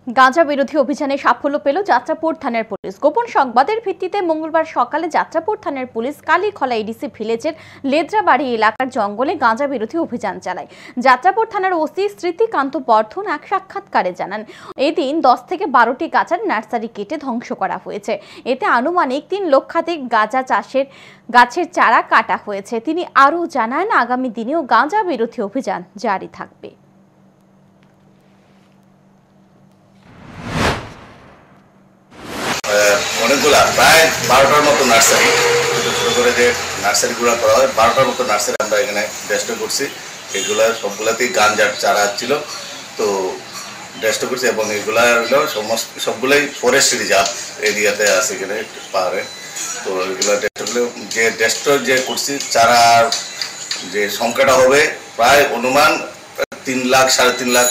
গাঁজা বিরোধী অভিযানে সাফল্য পেল যাত্রাপুর থানার পুলিশ। গোপন সংবাদের ভিত্তিতে মঙ্গলবার সকালে যাত্রাপুর থানার পুলিশ কালীখলা এডিসি ভিলেজের লেদ্রাবাড়ি এলাকার জঙ্গলে গাঁজা বিরোধী অভিযান চালায়। যাত্রাপুর থানার ওসি স্মৃতিকান্ত বর্ধন এক সাক্ষাৎকারে জানান, এদিন 10 থেকে 12টি গাঁজার নার্সারি কেটে ধ্বংস করা হয়েছে। এতে আনুমানিক 3 লক্ষাধিক গাঁজা গাছের চারা কাটা হয়েছে। তিনি আরও জানান, আগামী দিনেও গাঁজা বিরোধী অভিযান জারি থাকবে। অনেকগুলা প্রায় 12টার মতো নার্সারি, ছোটো করে যে নার্সারিগুলো করা হয়, 12টার মতো নার্সারি আমরা এখানে ডেস্ট্রয় করছি। এগুলো সবগুলাতেই গাঁজার চারা ছিল, তো ডেস্ট্রয় করছি। এবং এগুলা হলো সবগুলোই ফরেস্ট রিজার্ভ এরিয়াতে আছে এখানে পাহাড়ে। তো এগুলো ডেস্ট্রয় যে করছি, চারার যে সংখ্যাটা হবে প্রায় অনুমান 3 লাখ, 3.5 লাখ